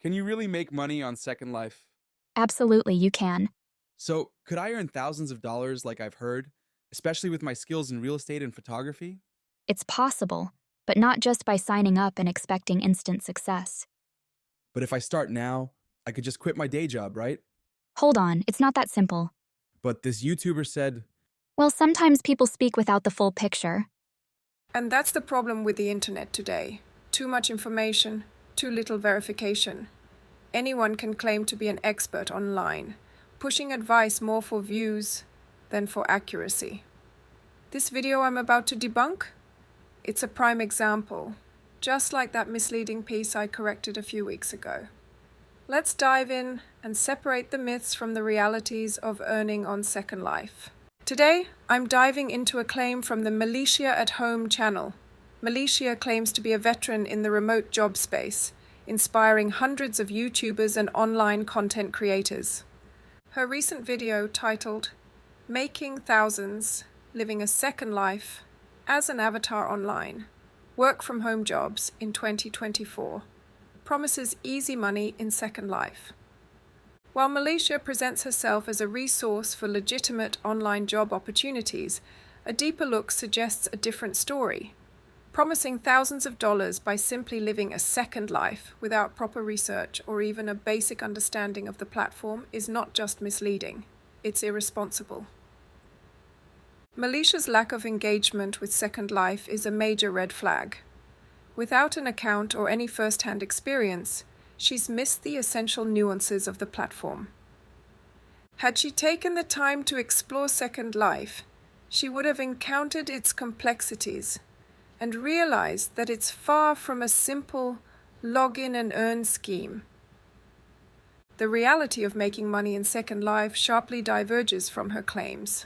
Can you really make money on Second Life? Absolutely, you can. So, could I earn thousands of dollars like I've heard, especially with my skills in real estate and photography? It's possible, but not just by signing up and expecting instant success. But if I start now, I could just quit my day job, right? Hold on, it's not that simple. But this YouTuber said, Well, sometimes people speak without the full picture. And that's the problem with the internet today. Too much information, too little verification. Anyone can claim to be an expert online, pushing advice more for views than for accuracy. This video I'm about to debunk? It's a prime example, just like that misleading piece I corrected a few weeks ago. Let's dive in and separate the myths from the realities of earning on Second Life. Today, I'm diving into a claim from the Melicia At Home channel. Melicia claims to be a veteran in the remote job space, inspiring hundreds of YouTubers and online content creators. Her recent video titled, "Making Thousands, Living a Second Life as an Avatar Online, Work from Home Jobs in 2024, promises easy money in Second Life." While Melicia presents herself as a resource for legitimate online job opportunities, a deeper look suggests a different story. Promising thousands of dollars by simply living a second life without proper research or even a basic understanding of the platform is not just misleading, it's irresponsible. Melicia's lack of engagement with Second Life is a major red flag. Without an account or any first-hand experience, she's missed the essential nuances of the platform. Had she taken the time to explore Second Life, she would have encountered its complexities and realized that it's far from a simple log in and earn scheme. The reality of making money in Second Life sharply diverges from her claims.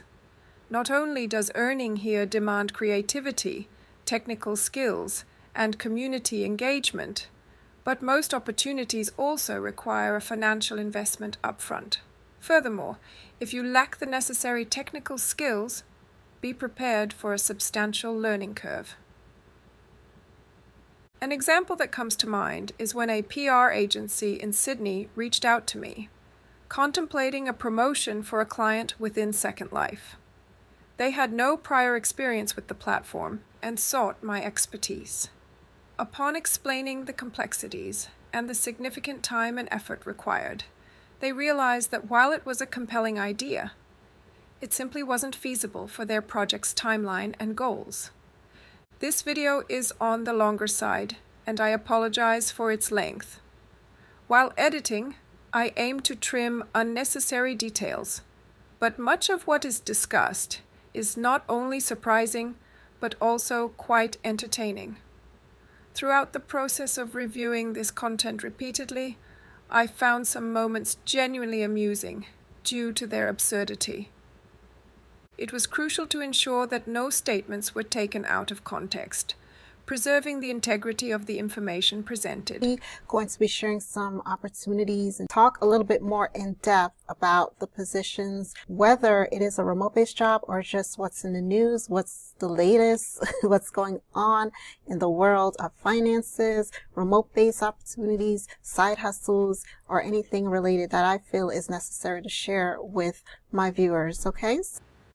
Not only does earning here demand creativity, technical skills, and community engagement, but most opportunities also require a financial investment upfront. Furthermore, if you lack the necessary technical skills, be prepared for a substantial learning curve. An example that comes to mind is when a PR agency in Sydney reached out to me, contemplating a promotion for a client within Second Life. They had no prior experience with the platform and sought my expertise. Upon explaining the complexities and the significant time and effort required, they realized that while it was a compelling idea, it simply wasn't feasible for their project's timeline and goals. This video is on the longer side, and I apologize for its length. While editing, I aim to trim unnecessary details, but much of what is discussed is not only surprising, but also quite entertaining. Throughout the process of reviewing this content repeatedly, I found some moments genuinely amusing due to their absurdity. It was crucial to ensure that no statements were taken out of context, preserving the integrity of the information presented. Going to be sharing some opportunities and talk a little bit more in depth about the positions, whether it is a remote-based job or just what's in the news, what's the latest, what's going on in the world of finances, remote-based opportunities, side hustles, or anything related that I feel is necessary to share with my viewers, okay?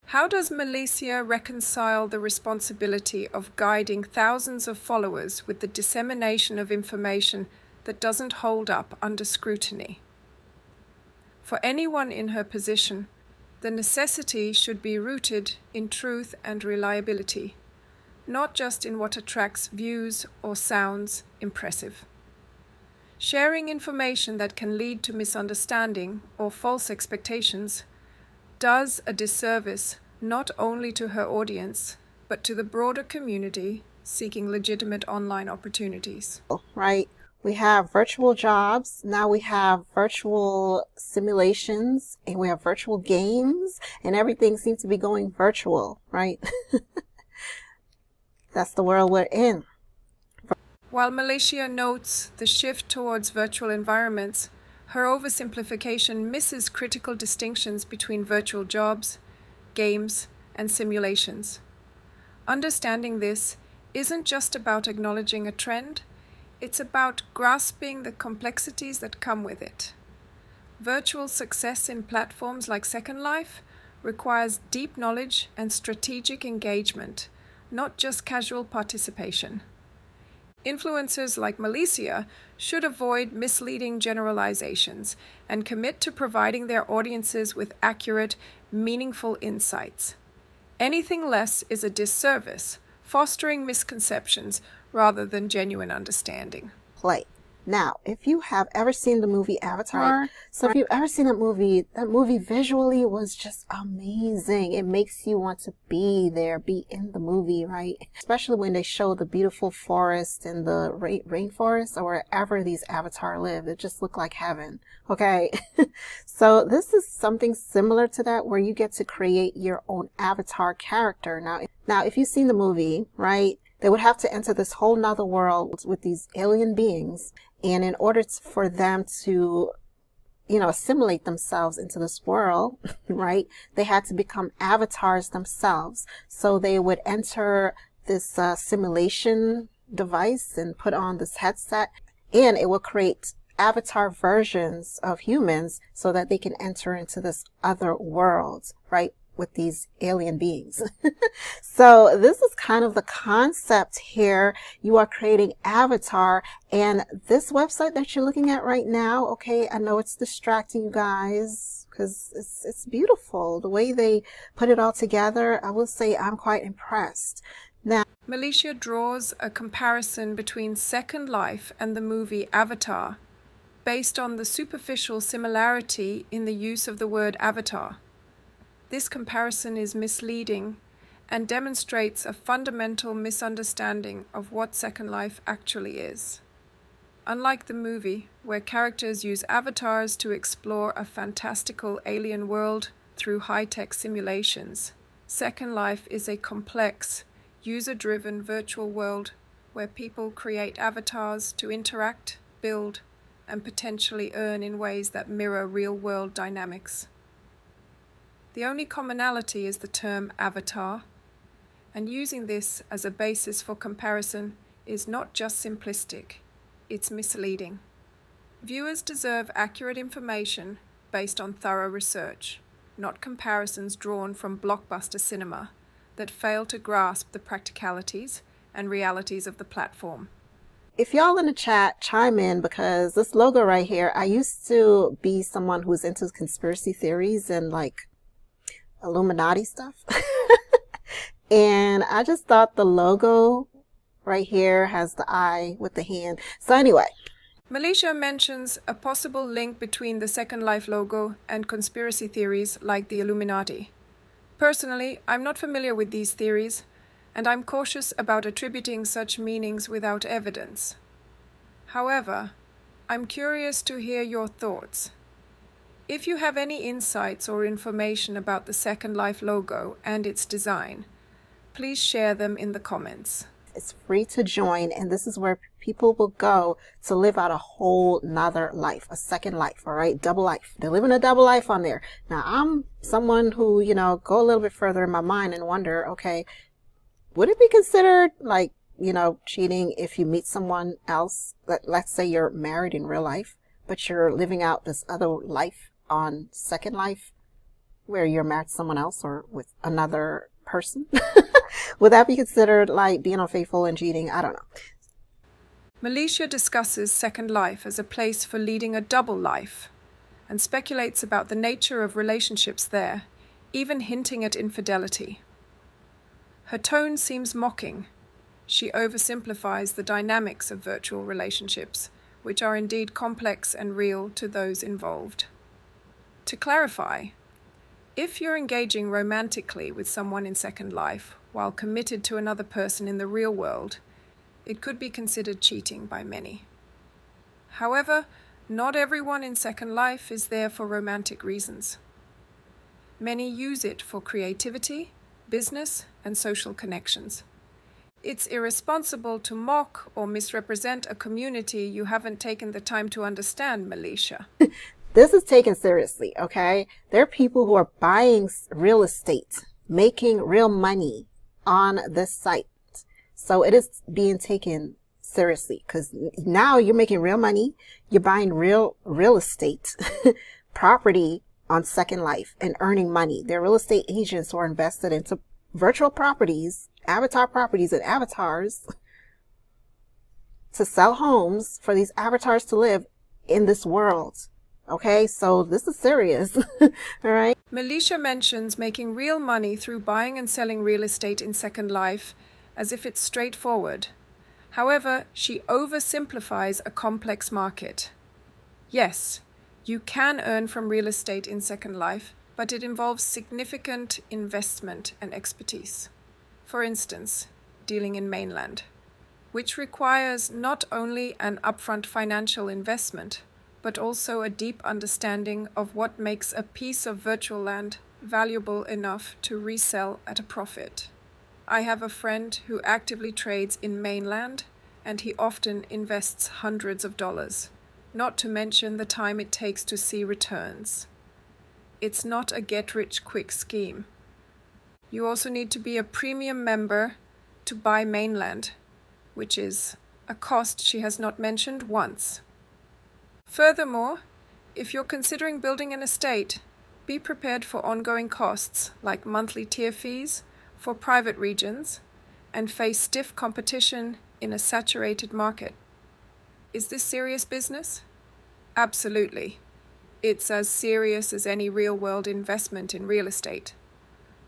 How does Melicia reconcile the responsibility of guiding thousands of followers with the dissemination of information that doesn't hold up under scrutiny? For anyone in her position, the necessity should be rooted in truth and reliability, not just in what attracts views or sounds impressive. Sharing information that can lead to misunderstanding or false expectations does a disservice not only to her audience, but to the broader community seeking legitimate online opportunities. Right? We have virtual jobs. Now we have virtual simulations and we have virtual games and everything seems to be going virtual, right? That's the world we're in. While Melicia notes the shift towards virtual environments, her oversimplification misses critical distinctions between virtual jobs, games, and simulations. Understanding this isn't just about acknowledging a trend, It's about grasping the complexities that come with it. Virtual success in platforms like Second Life requires deep knowledge and strategic engagement, not just casual participation. Influencers like Melicia should avoid misleading generalizations and commit to providing their audiences with accurate, meaningful insights. Anything less is a disservice, fostering misconceptions rather than genuine understanding. Play. Now, if you have ever seen the movie Avatar, so if you've ever seen that movie visually was just amazing. It makes you want to be there, be in the movie, right? Especially when they show the beautiful forest and the rainforest or wherever these Avatar live. It just looked like heaven, okay? So this is something similar to that where you get to create your own avatar character. Now, if you've seen the movie, right, they would have to enter this whole nother world with these alien beings. And in order for them to, assimilate themselves into this world, right, they had to become avatars themselves. So they would enter this simulation device and put on this headset, and it will create avatar versions of humans so that they can enter into this other world, right, with these alien beings. So this is kind of the concept here. You are creating avatar, and this website that you're looking at right now, okay, I know it's distracting you guys because it's beautiful. The way they put it all together, I will say I'm quite impressed. Now, Melicia draws a comparison between Second Life and the movie Avatar, based on the superficial similarity in the use of the word avatar. This comparison is misleading and demonstrates a fundamental misunderstanding of what Second Life actually is. Unlike the movie, where characters use avatars to explore a fantastical alien world through high-tech simulations, Second Life is a complex, user-driven virtual world where people create avatars to interact, build, and potentially earn in ways that mirror real-world dynamics. The only commonality is the term avatar, and using this as a basis for comparison is not just simplistic, it's misleading. Viewers deserve accurate information based on thorough research, not comparisons drawn from blockbuster cinema that fail to grasp the practicalities and realities of the platform. if y'all in the chat chime in, because this logo right here, I used to be someone who's into conspiracy theories and like Illuminati stuff. And I just thought the logo right here has the eye with the hand. So anyway. Melicia mentions a possible link between the Second Life logo and conspiracy theories like the Illuminati. Personally, I'm not familiar with these theories, and I'm cautious about attributing such meanings without evidence. However, I'm curious to hear your thoughts. If you have any insights or information about the Second Life logo and its design, please share them in the comments. It's free to join, and this is where people will go to live out a whole nother life, a second life, all right? Double life. They're living a double life on there. Now, I'm someone who, go a little bit further in my mind and wonder, okay, would it be considered like, cheating if you meet someone else? Let's say you're married in real life, but you're living out this other life on Second Life where you're married to someone else or with another person. Would that be considered like being unfaithful and cheating? I don't know. Melicia discusses Second Life as a place for leading a double life and speculates about the nature of relationships there, even hinting at infidelity. Her tone seems mocking. She oversimplifies the dynamics of virtual relationships, which are indeed complex and real to those involved. To clarify, if you're engaging romantically with someone in Second Life while committed to another person in the real world, it could be considered cheating by many. However, not everyone in Second Life is there for romantic reasons. Many use it for creativity, business, and social connections. It's irresponsible to mock or misrepresent a community you haven't taken the time to understand, Melicia. This is taken seriously, okay? There are people who are buying real estate, making real money on this site. So it is being taken seriously, because now you're making real money. You're buying real estate property on Second Life and earning money. There are real estate agents who are invested into virtual properties, avatar properties and avatars to sell homes for these avatars to live in this world. Okay, so this is serious. All right. Melicia mentions making real money through buying and selling real estate in Second Life as if it's straightforward. However, she oversimplifies a complex market. Yes, you can earn from real estate in Second Life, but it involves significant investment and expertise. For instance, dealing in mainland, which requires not only an upfront financial investment, but also a deep understanding of what makes a piece of virtual land valuable enough to resell at a profit. I have a friend who actively trades in mainland, and he often invests hundreds of dollars, not to mention the time it takes to see returns. It's not a get-rich-quick scheme. You also need to be a premium member to buy mainland, which is a cost she has not mentioned once. Furthermore, if you're considering building an estate, be prepared for ongoing costs like monthly tier fees for private regions and face stiff competition in a saturated market. Is this serious business? Absolutely. It's as serious as any real-world investment in real estate.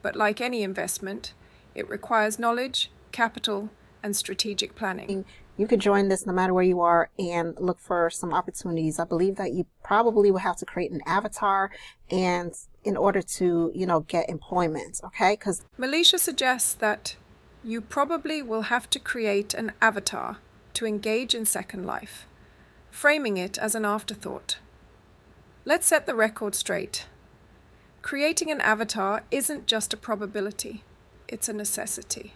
But like any investment, it requires knowledge, capital, and strategic planning. You could join this no matter where you are and look for some opportunities. I believe that you probably will have to create an avatar and in order to, get employment, okay? Because Melicia suggests that you probably will have to create an avatar to engage in Second Life, framing it as an afterthought. Let's set the record straight. Creating an avatar isn't just a probability, it's a necessity.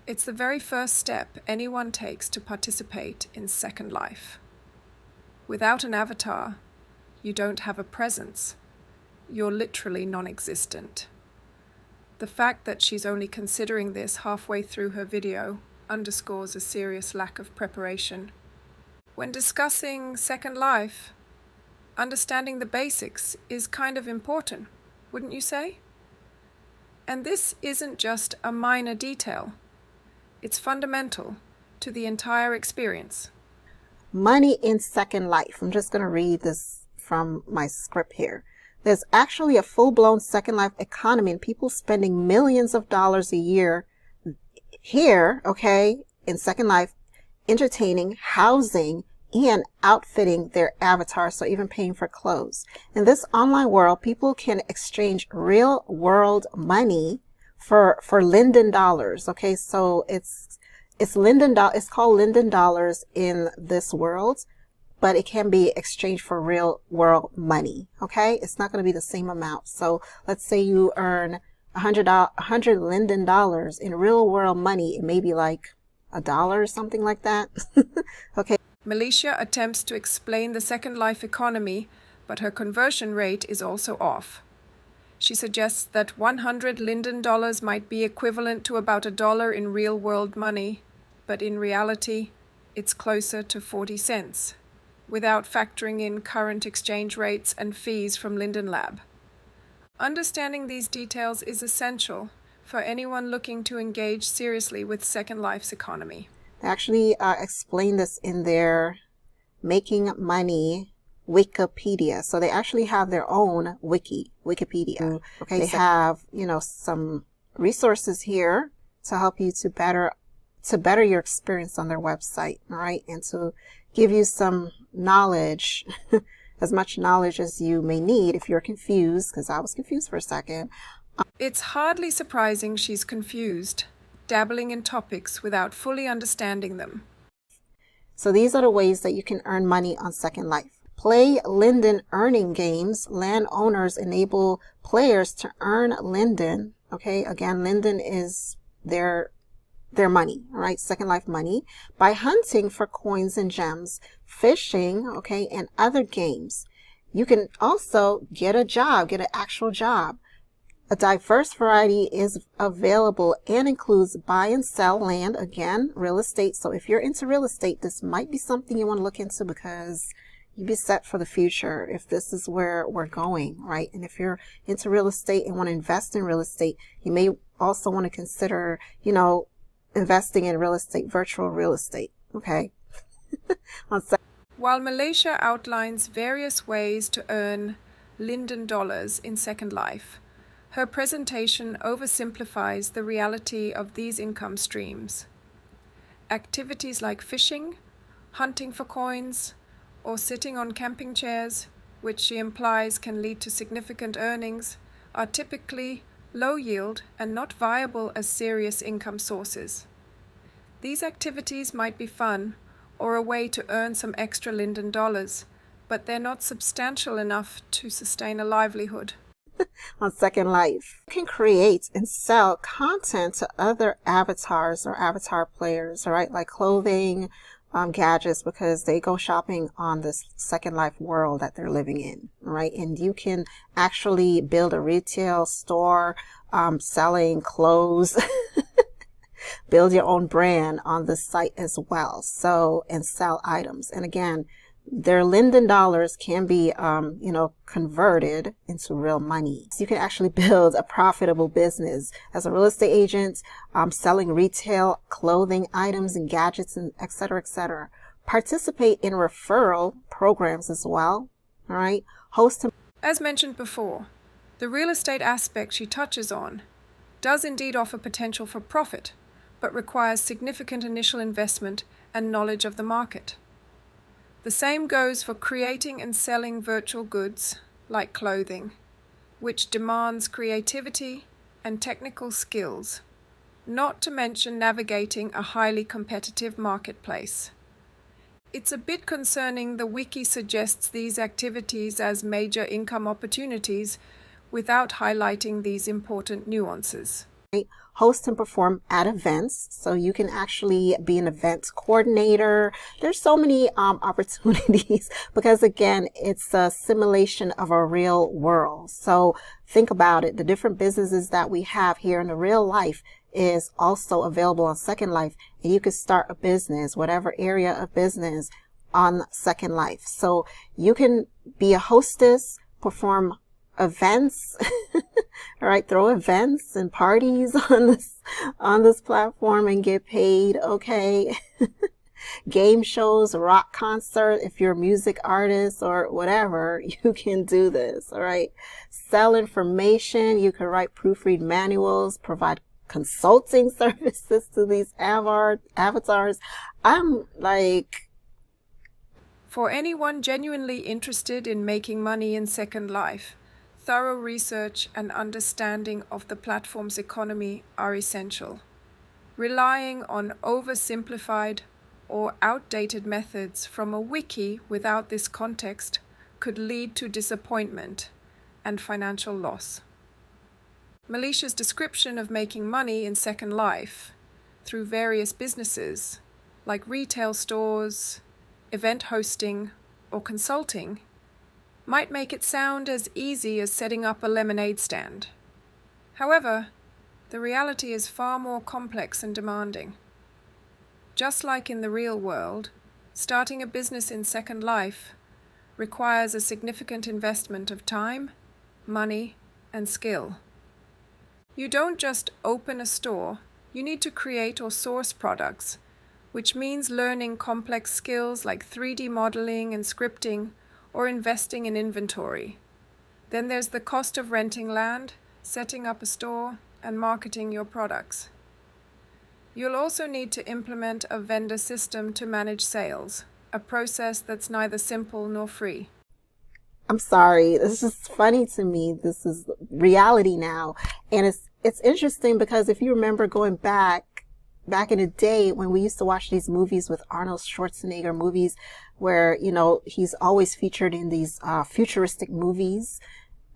It's the very first step anyone takes to participate in Second Life. Without an avatar, you don't have a presence. You're literally non-existent. The fact that she's only considering this halfway through her video underscores a serious lack of preparation. When discussing Second Life, understanding the basics is kind of important, wouldn't you say? And this isn't just a minor detail. It's fundamental to the entire experience. money in Second Life. I'm just going to read this from my script here. There's actually a full-blown Second Life economy and people spending millions of dollars a year here, okay, in Second Life, entertaining, housing, and outfitting their avatars, so even paying for clothes. In this online world, people can exchange real world money for Linden dollars. Okay, so it's called Linden dollars in this world, but it can be exchanged for real world money. Okay, it's not going to be the same amount. So let's say you earn $100 Linden dollars in real world money. It may be like $1 or something like that. Okay. Melicia attempts to explain the Second Life economy, but her conversion rate is also off. She suggests that 100 Linden dollars might be equivalent to about $1 in real-world money, but in reality, it's closer to 40 cents, without factoring in current exchange rates and fees from Linden Lab. Understanding these details is essential for anyone looking to engage seriously with Second Life's economy. They actually explain this in their Making Money Wikipedia. So they actually have their own Wikipedia. Okay, they have, some resources here to help you to better your experience on their website, all right? And to give you some knowledge, as much knowledge as you may need if you're confused, because I was confused for a second. It's hardly surprising she's confused, dabbling in topics without fully understanding them. So these are the ways that you can earn money on Second Life. Play Linden earning games. Landowners enable players to earn Linden. Okay, again, Linden is their money, all right? Second Life money, by hunting for coins and gems, fishing, okay, and other games. You can also get a job, get an actual job, A diverse variety is available and includes buy and sell land, again, real estate. So if you're into real estate, this might be something you want to look into because you'd be set for the future if this is where we're going, right? And if you're into real estate and want to invest in real estate, you may also want to consider, investing in real estate, virtual real estate, okay? While Melicia outlines various ways to earn Linden dollars in Second Life, her presentation oversimplifies the reality of these income streams. Activities like fishing, hunting for coins, or sitting on camping chairs, which she implies can lead to significant earnings, are typically low yield and not viable as serious income sources. These activities might be fun or a way to earn some extra Linden dollars, but they're not substantial enough to sustain a livelihood. On Second Life, you can create and sell content to other avatars or avatar players, all right, like clothing, gadgets, because they go shopping on this Second Life world that they're living in, right? And you can actually build a retail store selling clothes, build your own brand on the site as well. So, and sell items. And again, their Linden dollars can be, converted into real money. So you can actually build a profitable business as a real estate agent, selling retail clothing items and gadgets and et cetera, et cetera. Participate in referral programs as well. All right. As mentioned before, the real estate aspect she touches on does indeed offer potential for profit, but requires significant initial investment and knowledge of the market. The same goes for creating and selling virtual goods, like clothing, which demands creativity and technical skills, not to mention navigating a highly competitive marketplace. It's a bit concerning the wiki suggests these activities as major income opportunities without highlighting these important nuances. Host and perform at events, so you can actually be an event coordinator. There's so many opportunities because again, it's a simulation of a real world. So think about it. The different businesses that we have here in the real life is also available on Second Life, and you can start a business, whatever area of business, on Second Life. So you can be a hostess, perform events, all right, throw events and parties on this platform and get paid, okay? Game shows, rock concert, if you're a music artist or whatever, you can do this, all right? Sell information, you can write proofread manuals, provide consulting services to these avatars. I'm like, for anyone genuinely interested in making money in Second Life, thorough research and understanding of the platform's economy are essential. Relying on oversimplified or outdated methods from a wiki without this context could lead to disappointment and financial loss. Melicia's description of making money in Second Life through various businesses, like retail stores, event hosting, or consulting, might make it sound as easy as setting up a lemonade stand. However, the reality is far more complex and demanding. Just like in the real world, starting a business in Second Life requires a significant investment of time, money, and skill. You don't just open a store, you need to create or source products, which means learning complex skills like 3D modeling and scripting, or investing in inventory. Then there's the cost of renting land, setting up a store, and marketing your products. You'll also need to implement a vendor system to manage sales, a process that's neither simple nor free. I'm sorry, this is funny to me. This is reality now. And it's interesting because if you remember going back in the day when we used to watch these movies with Arnold Schwarzenegger movies where, he's always featured in these futuristic movies.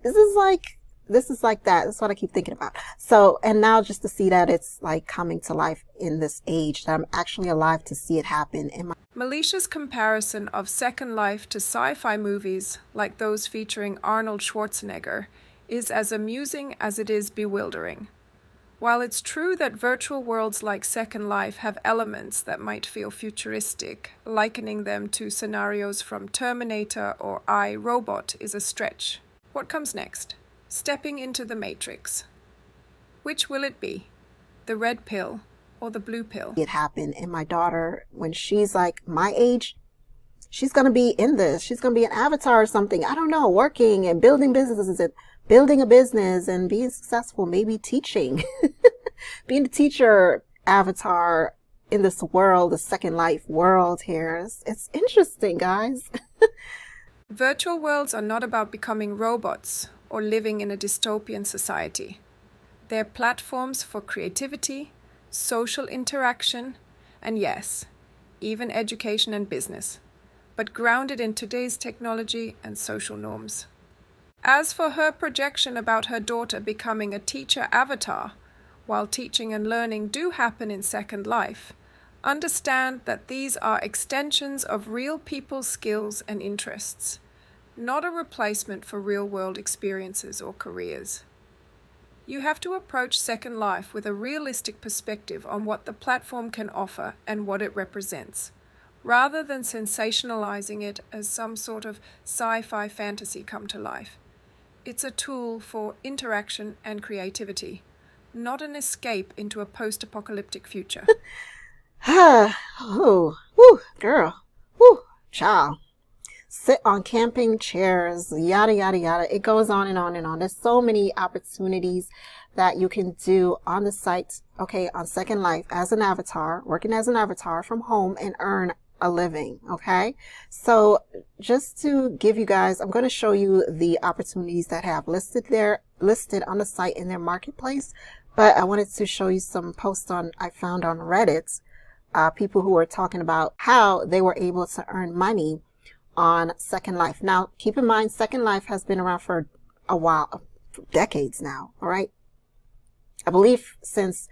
This is like that. That's what I keep thinking about. So, and now just to see that it's like coming to life in this age, that I'm actually alive to see it happen. Melicia's comparison of Second Life to sci-fi movies like those featuring Arnold Schwarzenegger is as amusing as it is bewildering. While it's true that virtual worlds like Second Life have elements that might feel futuristic, likening them to scenarios from Terminator or I, Robot is a stretch. What comes next? Stepping into the Matrix. Which will it be? The red pill or the blue pill? It happened, and my daughter, when she's like my age, she's going to be in this. She's going to be an avatar or something. I don't know, working and building businesses and building a business and being successful, maybe teaching, being a teacher avatar in this world, the Second Life world here. It's interesting, guys. Virtual worlds are not about becoming robots or living in a dystopian society. They're platforms for creativity, social interaction, and yes, even education and business, but grounded in today's technology and social norms. As for her projection about her daughter becoming a teacher avatar, while teaching and learning do happen in Second Life, understand that these are extensions of real people's skills and interests, not a replacement for real-world experiences or careers. You have to approach Second Life with a realistic perspective on what the platform can offer and what it represents, rather than sensationalizing it as some sort of sci-fi fantasy come to life. It's a tool for interaction and creativity, not an escape into a post-apocalyptic future. Oh, woo, girl, woo, child. Sit on camping chairs, yada, yada, yada. It goes on and on and on. There's so many opportunities that you can do on the site, okay, on Second Life as an avatar, working as an avatar from home and earn a living. Okay, so just to give you guys, I'm going to show you the opportunities that have listed on the site in their marketplace, but I wanted to show you some posts I found on Reddit, people who were talking about how they were able to earn money on Second Life. Now keep in mind, Second Life has been around for a while, for decades now. All right, I believe since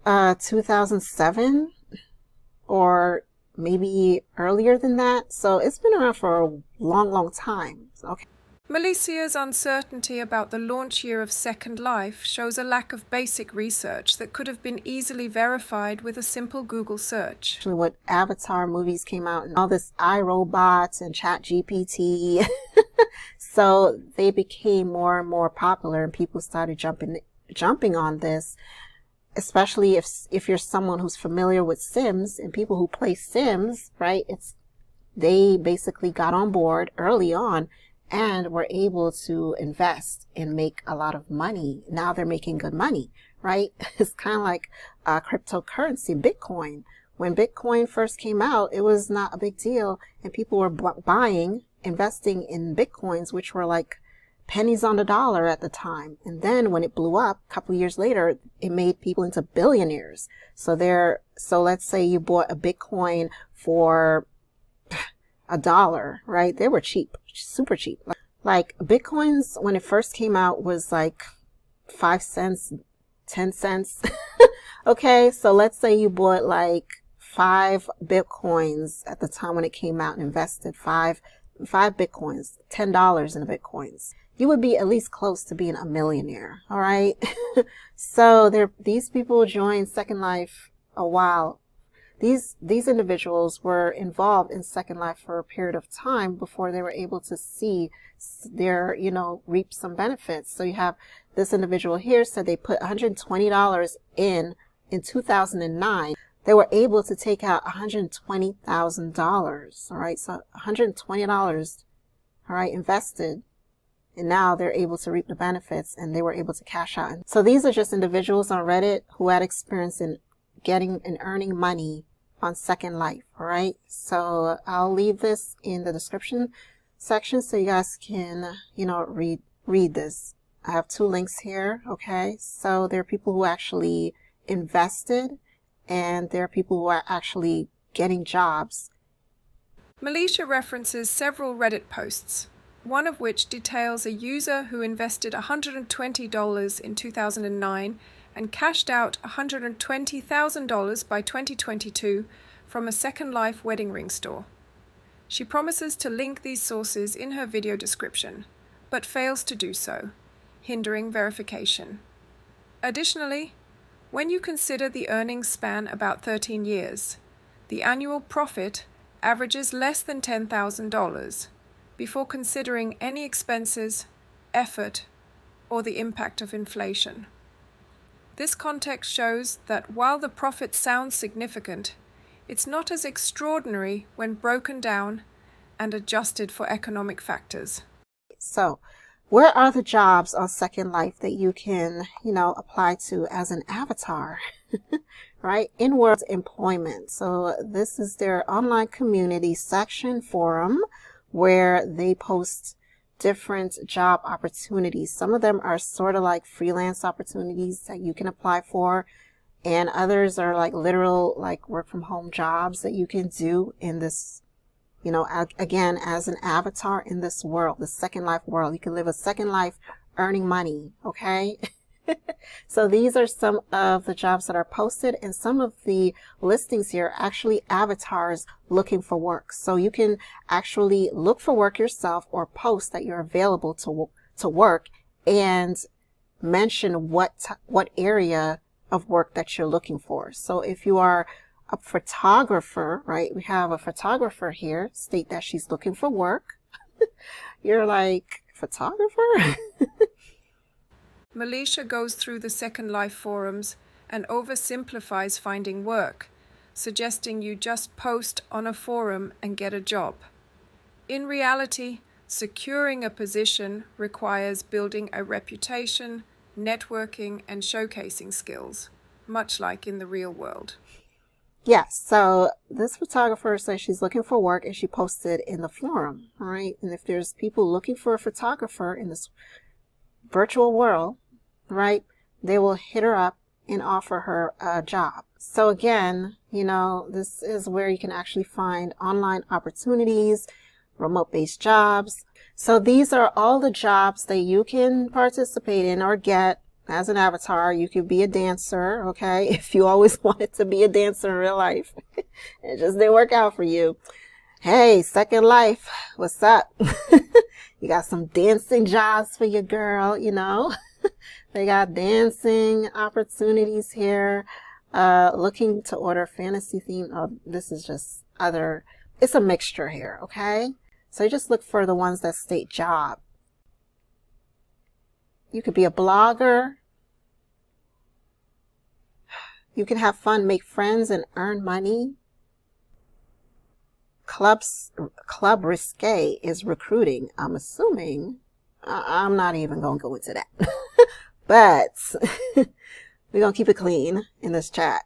2007 or maybe earlier than that. So it's been around for a long time. Okay. Melicia's uncertainty about the launch year of Second Life shows a lack of basic research that could have been easily verified with a simple Google search. Actually, what Avatar movies came out and all this iRobot and ChatGPT. So they became more and more popular and people started jumping on this. Especially if you're someone who's familiar with Sims and people who play Sims, right? They basically got on board early on and were able to invest and make a lot of money. Now they're making good money, right? It's kind of like cryptocurrency, Bitcoin. When Bitcoin first came out, it was not a big deal and people were investing in Bitcoins, which were like pennies on the dollar at the time. And then when it blew up a couple of years later, it made people into billionaires. So let's say you bought a Bitcoin for $1, right? They were cheap, super cheap. Like Bitcoins, when it first came out, was like 5 cents, 10 cents. Okay. So let's say you bought like 5 Bitcoins at the time when it came out and invested five Bitcoins, $10 in the Bitcoins. You would be at least close to being a millionaire. All right. So these people joined Second Life a while. These individuals were involved in Second Life for a period of time before they were able to see reap some benefits. So you have this individual here said they put $120 in 2009. They were able to take out $120,000. All right. So $120, all right, invested. And now they're able to reap the benefits and they were able to cash out. So these are just individuals on Reddit who had experience in getting and earning money on Second Life. All right. So I'll leave this in the description section so you guys can, read this. I have 2 links here. Okay. So there are people who actually invested and there are people who are actually getting jobs. Melicia references several Reddit posts, one of which details a user who invested $120 in 2009 and cashed out $120,000 by 2022 from a Second Life wedding ring store. She promises to link these sources in her video description, but fails to do so. hindering verification. Additionally, when you consider the earnings span about 13 years, the annual profit averages less than $10,000 before considering any expenses, effort, or the impact of inflation. This context shows that while the profit sounds significant, it's not as extraordinary when broken down and adjusted for economic factors. So, where are the jobs on Second Life that you can, apply to as an avatar? Right? In-world employment. So this is their online community section forum where they post different job opportunities. Some of them are sort of like freelance opportunities that you can apply for, and others are like literal like work from home jobs that you can do in this, again, as an avatar in this world, the Second Life world. You can live a second life earning money, okay? So these are some of the jobs that are posted, and some of the listings here are actually avatars looking for work. So you can actually look for work yourself or post that you're available to work and mention what area of work that you're looking for. So if you are a photographer, right? We have a photographer here, state that she's looking for work. You're like, photographer? Melicia goes through the Second Life forums and oversimplifies finding work, suggesting you just post on a forum and get a job. In reality, securing a position requires building a reputation, networking, and showcasing skills, much like in the real world. Yes, so this photographer says she's looking for work and she posted in the forum, all right? And if there's people looking for a photographer in this virtual world, right, they will hit her up and offer her a job. So again, this is where you can actually find online opportunities, remote-based jobs. So these are all the jobs that you can participate in or get as an avatar. You could be a dancer, okay, if you always wanted to be a dancer in real life. It just didn't work out for you. Hey, Second Life, what's up? You got some dancing jobs for your girl, They got dancing opportunities here. Looking to order fantasy theme. Oh, this is just it's a mixture here, okay? So you just look for the ones that state job. You could be a blogger. You can have fun, make friends, and earn money. Club Risque is recruiting. I'm assuming. I'm not even going to go into that. But we're going to keep it clean in this chat.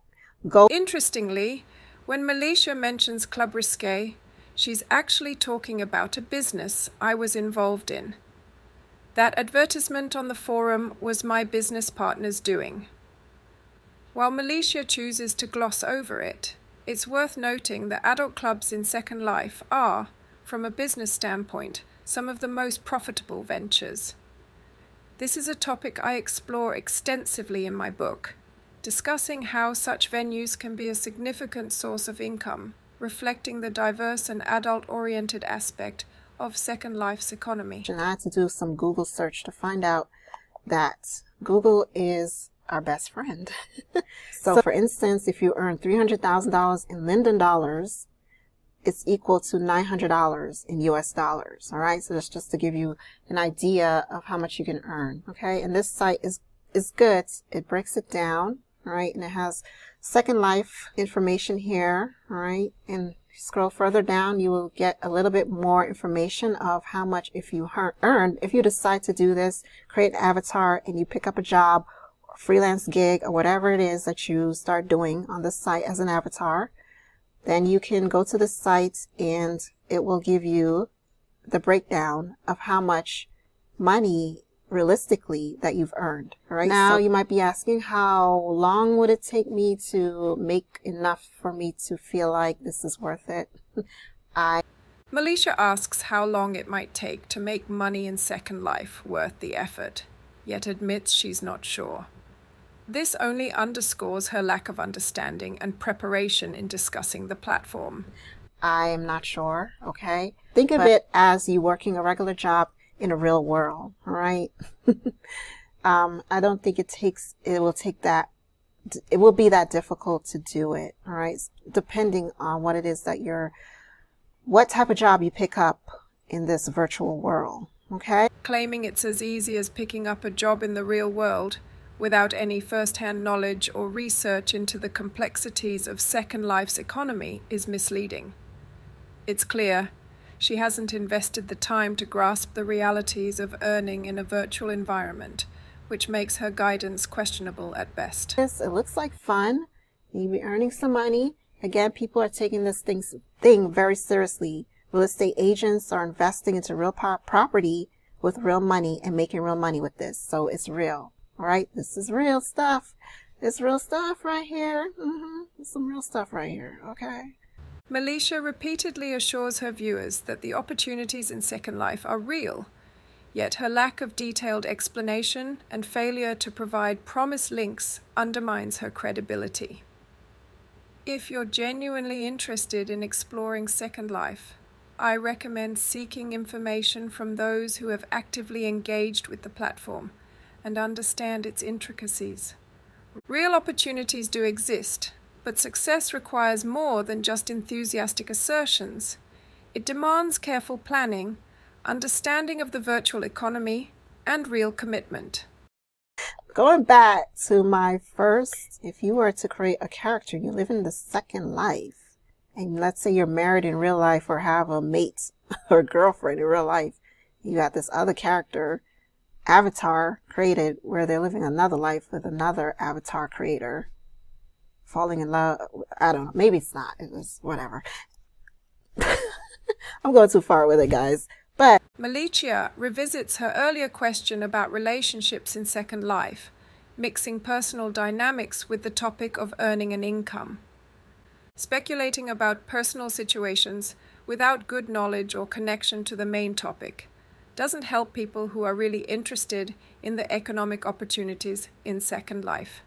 Interestingly, when Melicia mentions Club Risque, she's actually talking about a business I was involved in. That advertisement on the forum was my business partner's doing. While Melicia chooses to gloss over it, it's worth noting that adult clubs in Second Life are, from a business standpoint, some of the most profitable ventures. This is a topic I explore extensively in my book, discussing how such venues can be a significant source of income, reflecting the diverse and adult-oriented aspect of Second Life's economy. And I had to do some Google search to find out that Google is our best friend. So for instance, if you earn $300,000 in Linden dollars, it's equal to $900 in US dollars. All right. So that's just to give you an idea of how much you can earn. Okay. And this site is good. It breaks it down. All right. And it has Second Life information here. All right. And scroll further down, you will get a little bit more information of how much if you if you decide to do this, create an avatar and you pick up a job or freelance gig or whatever it is that you start doing on the site as an avatar. Then you can go to the site and it will give you the breakdown of how much money realistically that you've earned. All right. Now you might be asking, how long would it take me to make enough for me to feel like this is worth it? Melicia asks how long it might take to make money in Second Life worth the effort, yet admits she's not sure. This only underscores her lack of understanding and preparation in discussing the platform. I am not sure, okay? Think of it as you working a regular job in a real world. All right. I don't think it will be that difficult to do it. All right. Depending on what it is what type of job you pick up in this virtual world. Okay. Claiming it's as easy as picking up a job in the real world without any first-hand knowledge or research into the complexities of Second Life's economy is misleading. It's clear she hasn't invested the time to grasp the realities of earning in a virtual environment, which makes her guidance questionable at best. It looks like fun. You'll be earning some money. Again, people are taking this thing very seriously. Real estate agents are investing into real property with real money and making real money with this. So it's real. All right. This is real stuff. It's real stuff right here. It's some real stuff right here. Okay. Melicia repeatedly assures her viewers that the opportunities in Second Life are real, yet her lack of detailed explanation and failure to provide promised links undermines her credibility. If you're genuinely interested in exploring Second Life, I recommend seeking information from those who have actively engaged with the platform and understand its intricacies. Real opportunities do exist, but success requires more than just enthusiastic assertions. It demands careful planning, understanding of the virtual economy, and real commitment. Going back to my first, if you were to create a character, you live in the Second Life, and let's say you're married in real life or have a mate or girlfriend in real life, you got this other character, avatar created where they're living another life with another avatar creator, falling in love. I don't know. Maybe it's not. It was whatever. I'm going too far with it, guys. But Melicia revisits her earlier question about relationships in Second Life, mixing personal dynamics with the topic of earning an income. Speculating about personal situations without good knowledge or connection to the main topic doesn't help people who are really interested in the economic opportunities in Second Life.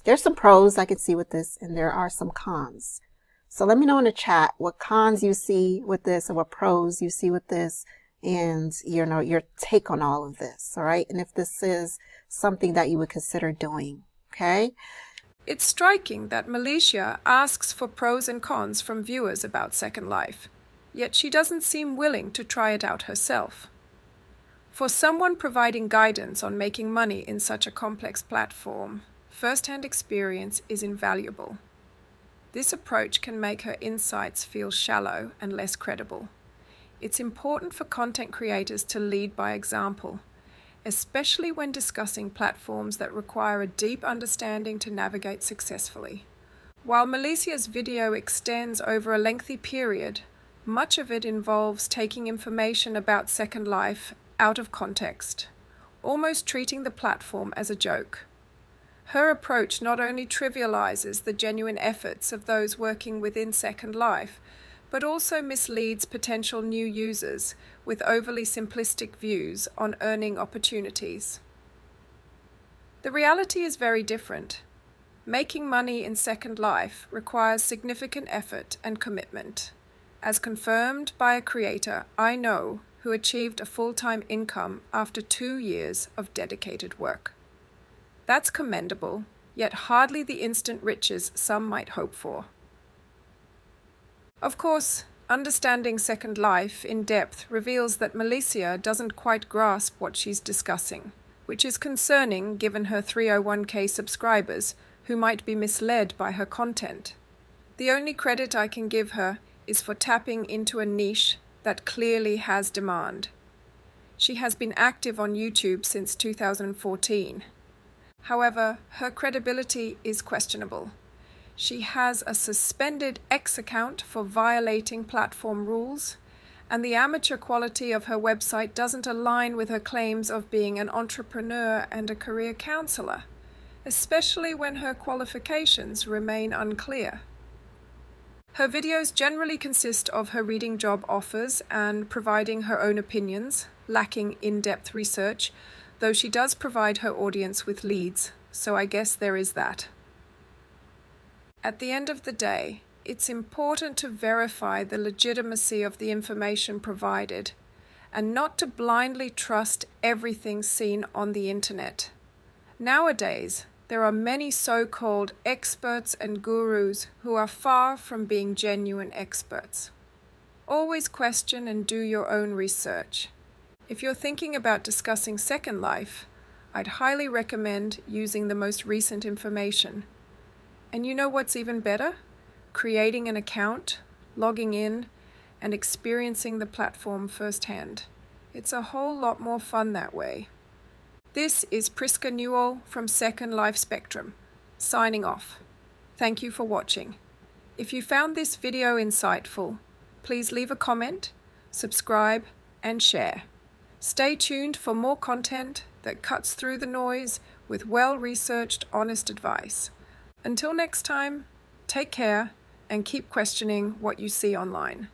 There's some pros I can see with this, and there are some cons. So let me know in the chat what cons you see with this and what pros you see with this, and your take on all of this. All right. And if this is something that you would consider doing. Okay. It's striking that Melicia asks for pros and cons from viewers about Second Life, yet she doesn't seem willing to try it out herself. For someone providing guidance on making money in such a complex platform, first-hand experience is invaluable. This approach can make her insights feel shallow and less credible. It's important for content creators to lead by example, especially when discussing platforms that require a deep understanding to navigate successfully. While Melicia's video extends over a lengthy period, much of it involves taking information about Second Life out of context, almost treating the platform as a joke. Her approach not only trivializes the genuine efforts of those working within Second Life, but also misleads potential new users with overly simplistic views on earning opportunities. The reality is very different. Making money in Second Life requires significant effort and commitment, as confirmed by a creator I know who achieved a full-time income after 2 years of dedicated work. That's commendable, yet hardly the instant riches some might hope for. Of course, understanding Second Life in depth reveals that Melicia doesn't quite grasp what she's discussing, which is concerning given her 301k subscribers who might be misled by her content. The only credit I can give her is for tapping into a niche that clearly has demand. She has been active on YouTube since 2014. However, her credibility is questionable. She has a suspended X account for violating platform rules, and the amateur quality of her website doesn't align with her claims of being an entrepreneur and a career counselor, especially when her qualifications remain unclear. Her videos generally consist of her reading job offers and providing her own opinions, lacking in-depth research, though she does provide her audience with leads, so I guess there is that. At the end of the day, it's important to verify the legitimacy of the information provided, and not to blindly trust everything seen on the internet. Nowadays, there are many so-called experts and gurus who are far from being genuine experts. Always question and do your own research. If you're thinking about discussing Second Life, I'd highly recommend using the most recent information. And you know what's even better? Creating an account, logging in, and experiencing the platform firsthand. It's a whole lot more fun that way. This is Priska Newell from Second Life Spectrum, signing off. Thank you for watching. If you found this video insightful, please leave a comment, subscribe, and share. Stay tuned for more content that cuts through the noise with well-researched, honest advice. Until next time, take care and keep questioning what you see online.